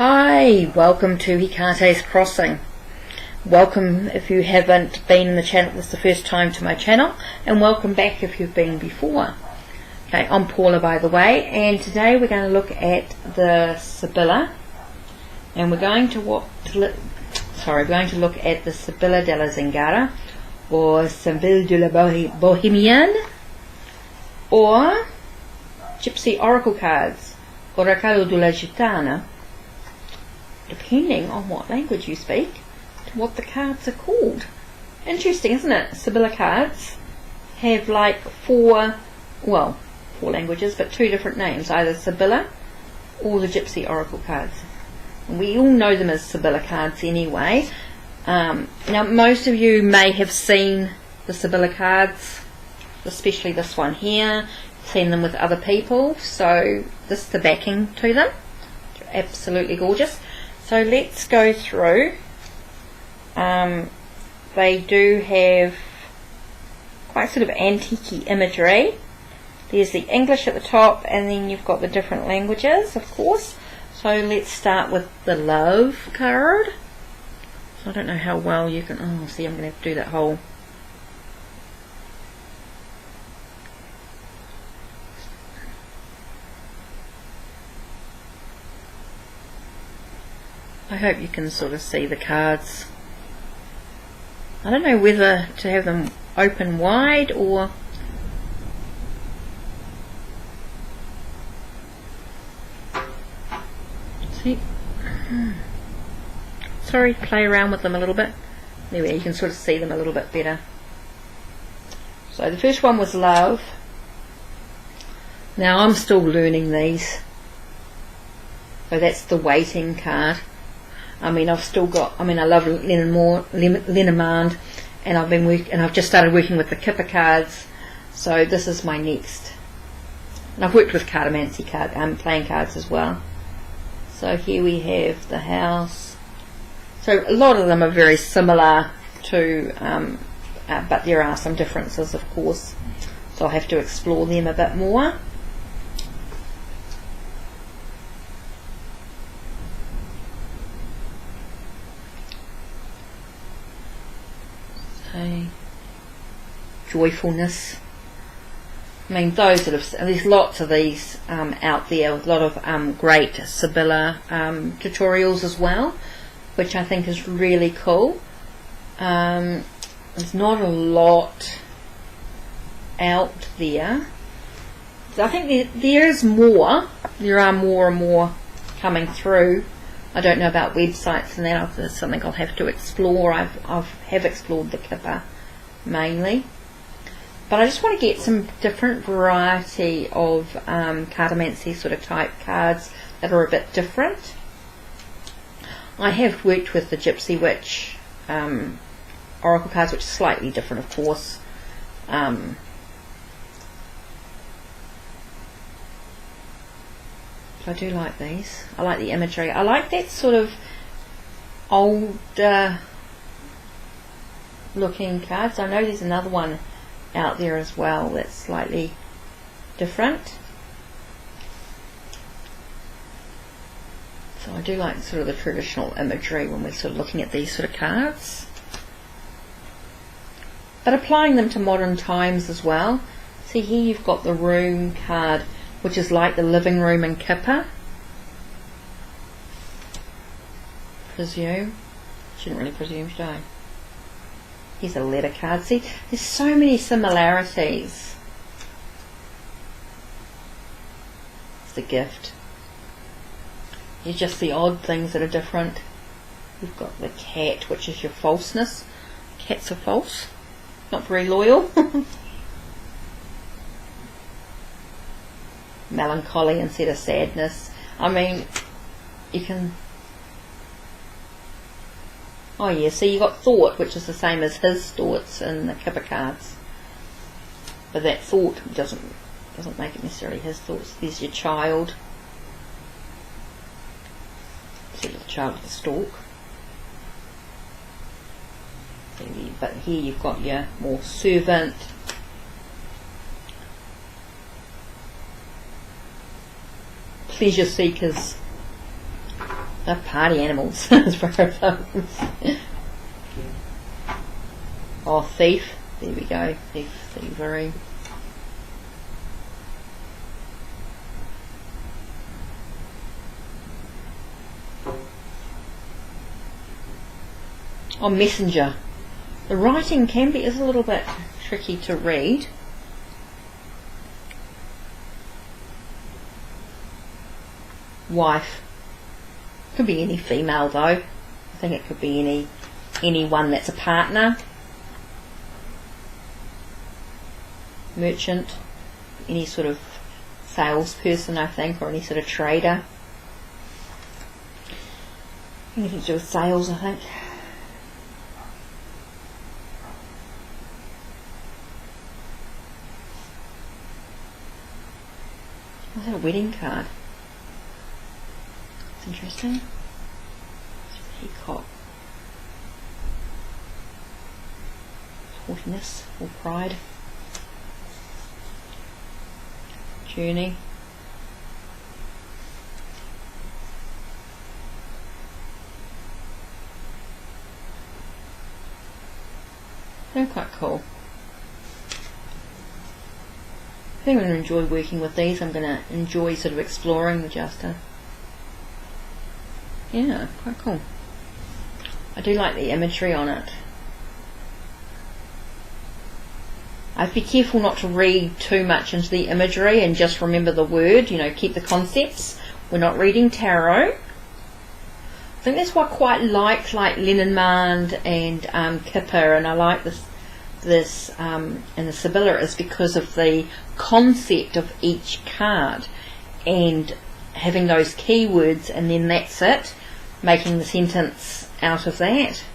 Hi, welcome to Hikate's Crossing. Welcome if you haven't been in the channel, this is the first time to my channel, and welcome back if you've been before. Okay, I'm Paula by the way, and today we're going to look at the Sibilla, and we're going to look at the Sibilla della Zingara, or Sibilla de la Bohemienne, or Gypsy Oracle Cards, or Recado de la Gitana, depending on what language you speak, to what the cards are called. Interesting, isn't it? Sibilla Cards have like four languages, but two different names, either Sibilla or the Gypsy Oracle Cards. And we all know them as Sibilla Cards anyway. Now most of you may have seen the Sibilla Cards, especially this one here, seen them with other people, so this is the backing to them. They're absolutely gorgeous. So let's go through. They do have quite sort of antique imagery. There's the English at the top, and then you've got the different languages, of course. So let's start with the love card. So I don't know how well you can, see, I'm going to have to do that whole. I hope you can sort of see the cards. I don't know whether to have them open wide or see. Sorry, play around with them a little bit. There we go, you can sort of see them a little bit better. So the first one was love. Now I'm still learning these. So that's the waiting card. I mean, I love Lenormand, and I've just started working with the Kipper cards, so this is my next. And I've worked with cartomancy playing cards as well. So here we have the house. So a lot of them are very similar to, but there are some differences, of course. So I'll have to explore them a bit more. Joyfulness. I mean, there's lots of these out there, with a lot of great Sibilla tutorials as well, which I think is really cool. There's not a lot out there. So I think there are more and more coming through. I don't know about websites and that. There's something I'll have to explore. I have explored the Kipper mainly, but I just want to get some different variety of cartomancy sort of type cards that are a bit different. I have worked with the Gypsy Witch Oracle cards, which is slightly different, of course. I do like these. I like the imagery. I like that sort of older looking cards. I know there's another one out there as well that's slightly different. So I do like sort of the traditional imagery when we're sort of looking at these sort of cards, but applying them to modern times as well. See, here you've got the room card, which is like the living room in Kipper. Presume. Shouldn't really presume, should I? Here's a letter card. See, there's so many similarities. It's the gift. Here's just the odd things that are different. You've got the cat, which is your falseness. Cats are false. Not very loyal. Melancholy instead of sadness. I mean, you can. Oh yeah, so you got thought, which is the same as his thoughts in the Kipper cards. But that thought doesn't make it necessarily his thoughts. There's your child. So the child with the stalk. But here you've got your more servant. Pleasure seekers. They're party animals as far as those. Oh, thief. There we go. Thief, thievery. Oh, messenger. The writing is a little bit tricky to read. Wife. Could be any female though. I think it could be anyone that's a partner. Merchant. Any sort of salesperson, I think, or any sort of trader. Anything to do with sales, I think. Is that a wedding card? It's interesting. Peacock. Haughtiness or pride. Journey. They're quite cool. I think I'm going to enjoy working with these. I'm going to enjoy sort of exploring the Juster. Yeah, quite cool. I do like the imagery on it. I have to be careful not to read too much into the imagery and just remember the word, keep the concepts. We're not reading tarot. I think that's why I quite like Lenormand and Kipper, and I like this and the Sibilla, is because of the concept of each card and having those keywords, and then that's it, making the sentence out of that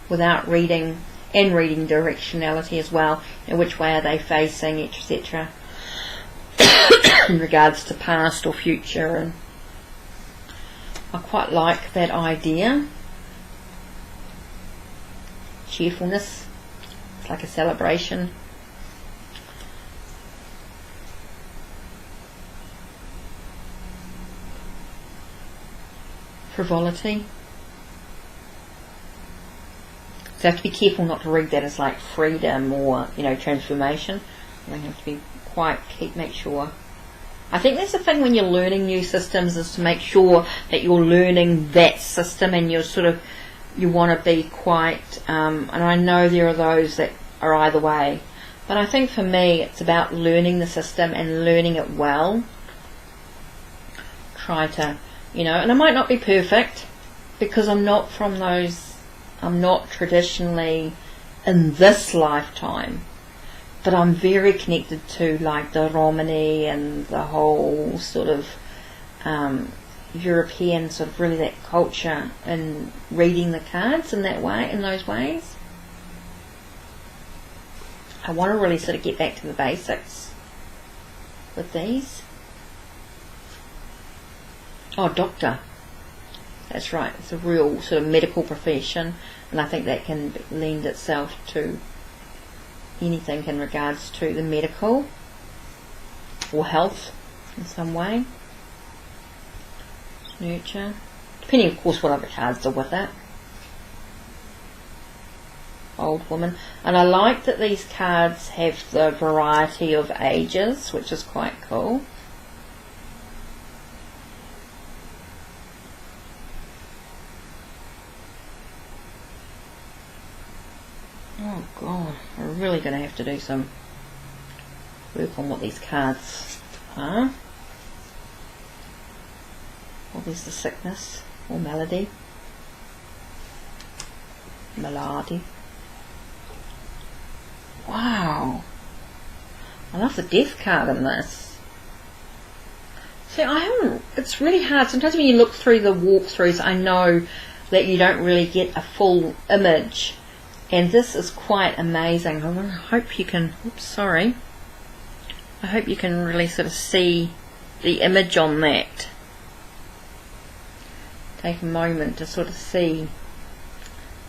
without reading, and reading directionality as well, and which way are they facing, etc. in regards to past or future. And I quite like that idea. Cheerfulness. It's like a celebration. Frivolity. So I have to be careful not to read that as like freedom or, transformation. I have to be make sure. I think that's the thing when you're learning new systems, is to make sure that you're learning that system, and you want to be quite, and I know there are those that are either way, but I think for me it's about learning the system and learning it well. Try to, and I might not be perfect because I'm not traditionally in this lifetime, but I'm very connected to like the Romani and the whole sort of European sort of really that culture, and reading the cards in those ways. I want to really sort of get back to the basics with these. Oh, doctor. That's right. It's a real sort of medical profession, and I think that can lend itself to anything in regards to the medical or health in some way. Nurture. Depending, of course, what other cards are with it. Old woman. And I like that these cards have the variety of ages, which is quite cool. Oh god, we're really going to have to do some work on what these cards are. Well, there's the sickness or malady. Malady. Wow. I love the death card in this. See, it's really hard. Sometimes when you look through the walkthroughs, I know that you don't really get a full image. And this is quite amazing. I hope you can, I hope you can really sort of see the image on that. Take a moment to sort of see,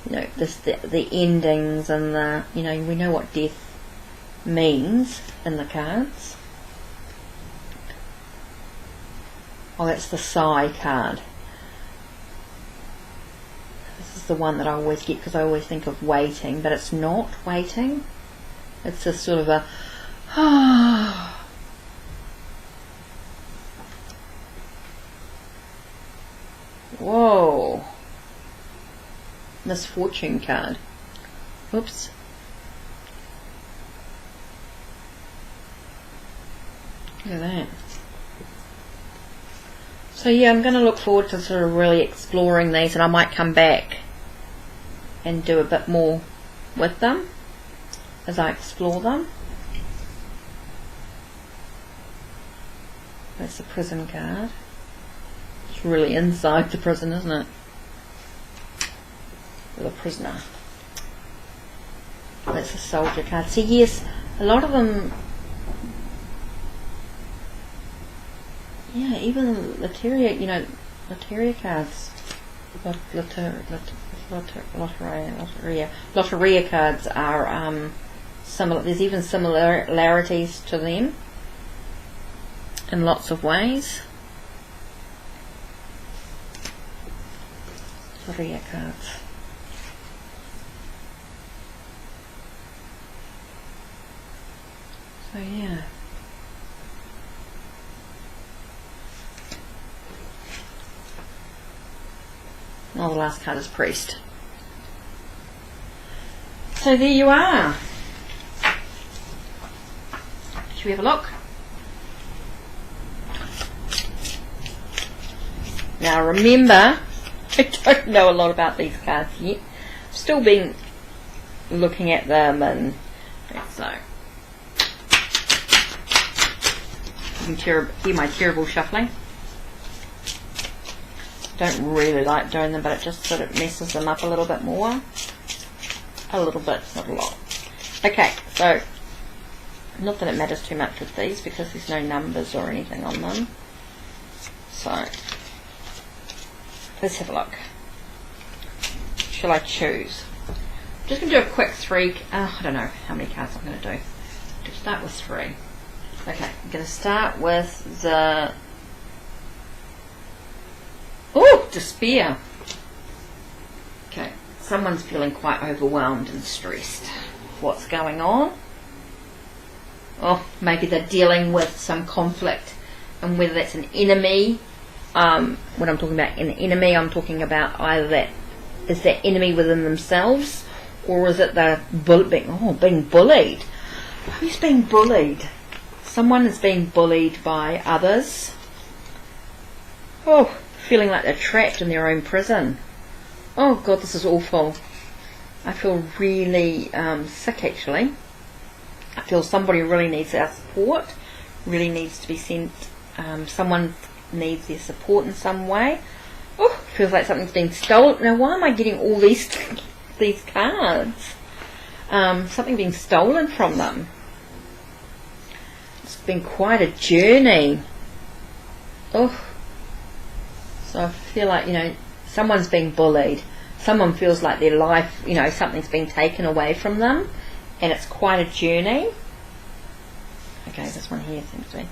the endings and we know what death means in the cards. Oh, that's the Sigh card. the one that I always get because I always think of waiting, but it's not waiting. It's just sort of a whoa, misfortune card. Oops. Look at that. So yeah, I'm going to look forward to sort of really exploring these, and I might come back and do a bit more with them as I explore them. That's the prison card. It's really inside the prison, isn't it? The prisoner. That's a soldier card. So yes, a lot of them, yeah, even Lotteria, you know, Lotteria cards, Lotteria cards are similar. There's even similarities to them in lots of ways. Lotteria cards. So yeah. Oh, the last card is Priest. So there you are. Should we have a look? Now remember, I don't know a lot about these cards yet. I've still been looking at them, and so you can hear my terrible shuffling. Don't really like doing them, but it just sort of messes them up a little bit more. A little bit, not a lot. Okay, so not that it matters too much with these because there's no numbers or anything on them. So let's have a look. Shall I choose? I'm just going to do a quick three. I don't know how many cards I'm going to do. To start with 3. Okay, I'm going to start with the Despair. Okay, someone's feeling quite overwhelmed and stressed. What's going on? Oh, maybe they're dealing with some conflict, and whether that's an enemy. When I'm talking about an enemy, I'm talking about either that is that enemy within themselves, or is it they're being bullied? Who's being bullied? Someone is being bullied by others. Oh, feeling like they're trapped in their own prison. Oh God, this is awful. I feel really sick actually. I feel somebody really needs our support, really needs to be sent, someone needs their support in some way. Oh, feels like something's been stolen. Now why am I getting all these cards? Something being stolen from them. It's been quite a journey. Oh. So I feel like, someone's being bullied. Someone feels like their life, something's been taken away from them. And it's quite a journey. Okay, this one here seems to be.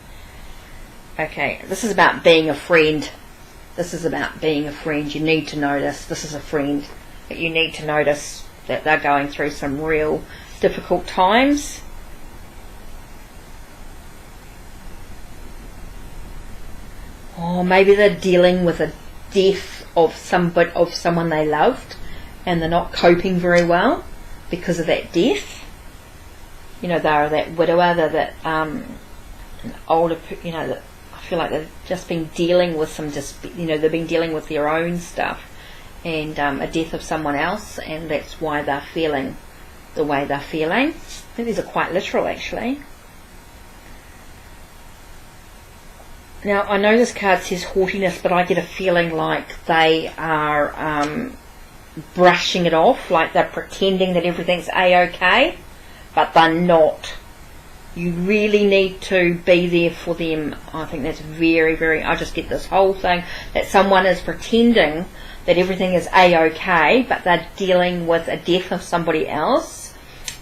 Okay, this is about being a friend. This is about being a friend. You need to notice this is a friend. That you need to notice that they're going through some real difficult times. Or maybe they're dealing with a death of someone they loved, and they're not coping very well because of that death. They're that widower, they're that an older, that I feel like they've just been dealing with they've been dealing with their own stuff, and a death of someone else, and that's why they're feeling the way they're feeling. I think these are quite literal actually. Now, I know this card says haughtiness, but I get a feeling like they are brushing it off, like they're pretending that everything's A-okay, but they're not. You really need to be there for them. I think that's very, very... I just get this whole thing that someone is pretending that everything is A-okay, but they're dealing with a death of somebody else,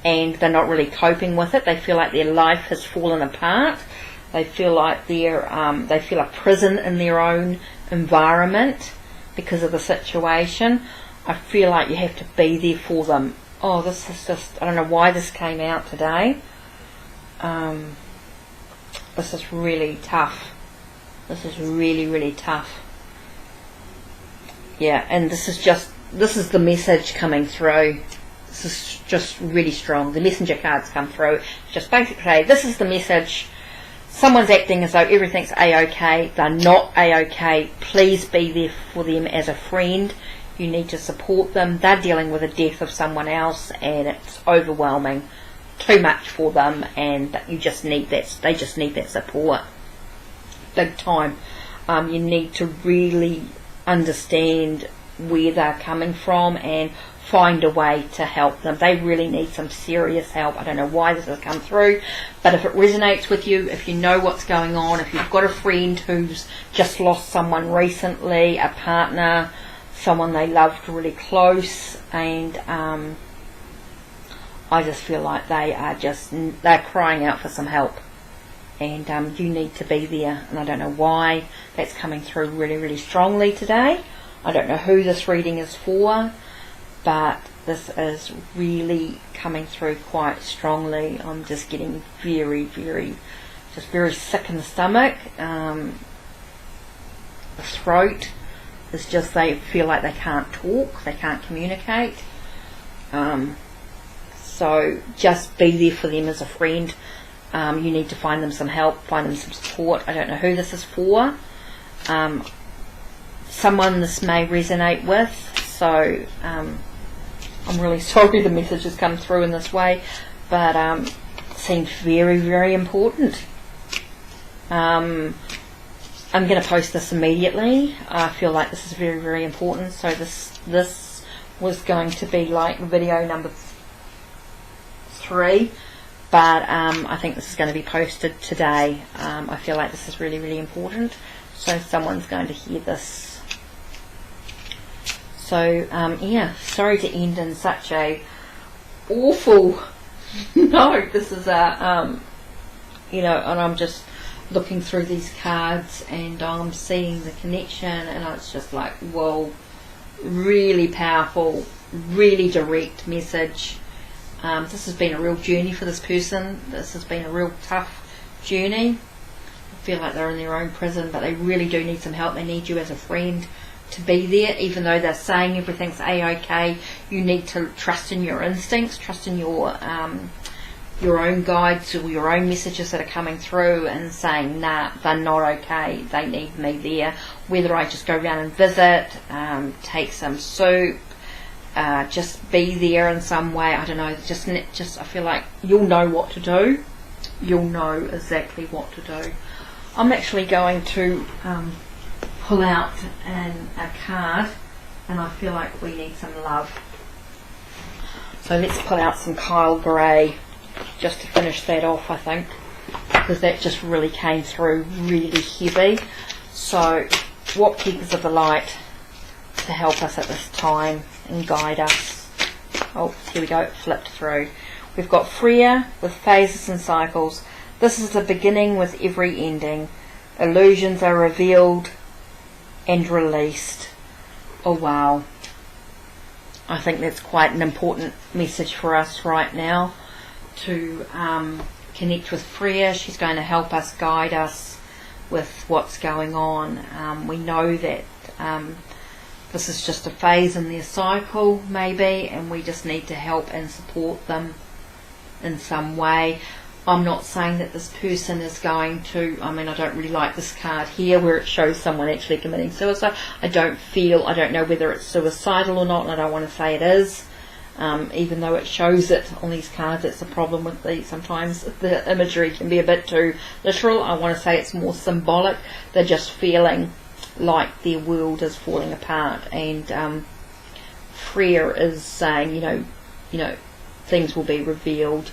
and they're not really coping with it. They feel like their life has fallen apart. They feel like they feel a prison in their own environment because of the situation. I feel like you have to be there for them. Oh, this is just, I don't know why this came out today. This is really tough. This is really, really tough. Yeah, and this is the message coming through. This is just really strong. The messenger cards come through. Just basically say, this is the message. Someone's acting as though everything's a-okay. They're not a-okay. Please be there for them as a friend. You need to support them. They're dealing with the death of someone else, and it's overwhelming. Too much for them, and you just need that. They just need that support. Big time. You need to really understand where they're coming from and find a way to help them. They really need some serious help. I don't know why this has come through, but if it resonates with you, if you know what's going on, if you've got a friend who's just lost someone recently, a partner, someone they loved really close, and I just feel like they're crying out for some help, and you need to be there. And I don't know why that's coming through really, really strongly today. I don't know who this reading is for, but this is really coming through quite strongly. I'm just getting very, very sick in the stomach. The throat is just, they feel like they can't talk, they can't communicate. So just be there for them as a friend. You need to find them some help, find them some support. I don't know who this is for. Someone this may resonate with, so I'm really sorry the message has come through in this way, but it seems very, very important. I'm going to post this immediately. I feel like this is very, very important. So this was going to be like video number 3, but I think this is going to be posted today. I feel like this is really, really important, so someone's going to hear this. So yeah, sorry to end in such a awful note. This is a and I'm just looking through these cards, and I'm seeing the connection, and it's just like, whoa, really powerful, really direct message. This has been a real journey for this person. This has been a real tough journey. I feel like they're in their own prison, but they really do need some help. They need you as a friend to be there, even though they're saying everything's a-okay. You need to trust in your instincts, trust in your own guides or your own messages that are coming through and saying, nah, they're not okay, they need me there. Whether I just go around and visit, take some soup, just be there in some way, I don't know, just I feel like you'll know what to do. You'll know exactly what to do. I'm actually going to pull out a card, and I feel like we need some love. So let's pull out some Kyle Gray just to finish that off, I think, because that just really came through really heavy. So what keepers of the light to help us at this time and guide us? Oh, here we go, it flipped through. We've got Freya with phases and cycles. This is the beginning with every ending. Illusions are revealed and released. Oh wow, I think that's quite an important message for us right now, to connect with Freya. She's going to help us, guide us with what's going on. We know that this is just a phase in their cycle maybe, and we just need to help and support them in some way. I'm not saying that this person is going to, I don't really like this card here where it shows someone actually committing suicide. I don't know whether it's suicidal or not, and I don't want to say it is. Even though it shows it on these cards, that's the problem with these. Sometimes the imagery can be a bit too literal. I want to say it's more symbolic. They're just feeling like their world is falling apart, and Freya is saying, things will be revealed.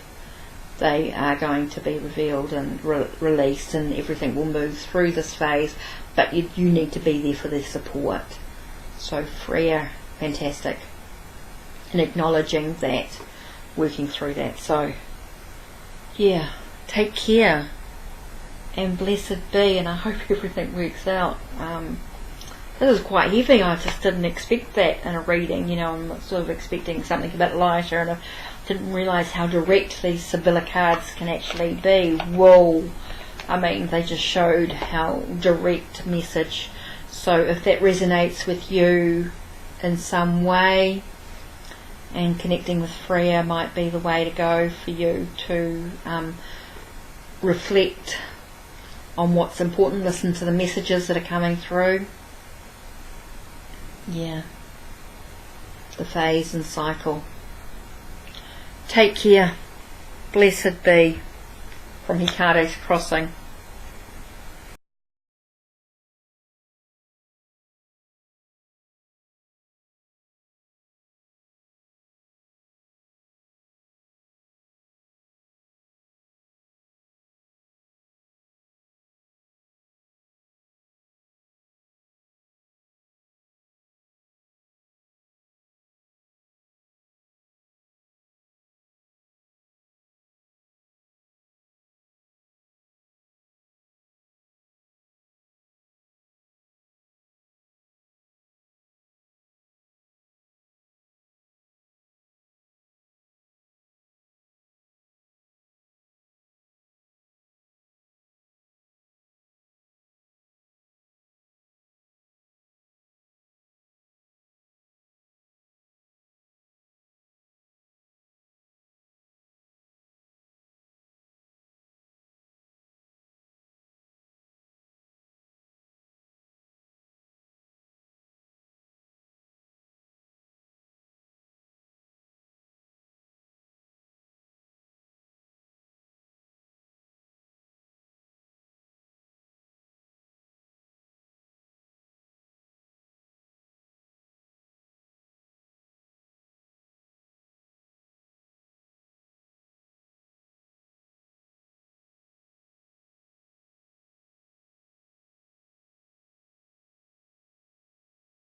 They are going to be revealed and released, and everything will move through this phase, but you need to be there for their support. So Freya, fantastic, and acknowledging that, working through that. So yeah, take care and blessed be, and I hope everything works out. This is quite heavy. I just didn't expect that in a reading. You know, I'm sort of expecting something a bit lighter, and I didn't realise how direct these Sibilla cards can actually be. Whoa. I mean, they just showed how direct message. So if that resonates with you in some way, and connecting with Freya might be the way to go for you to reflect on what's important, listen to the messages that are coming through. Yeah, the phase and cycle. Take care. Blessed be. From Hikate's Crossing.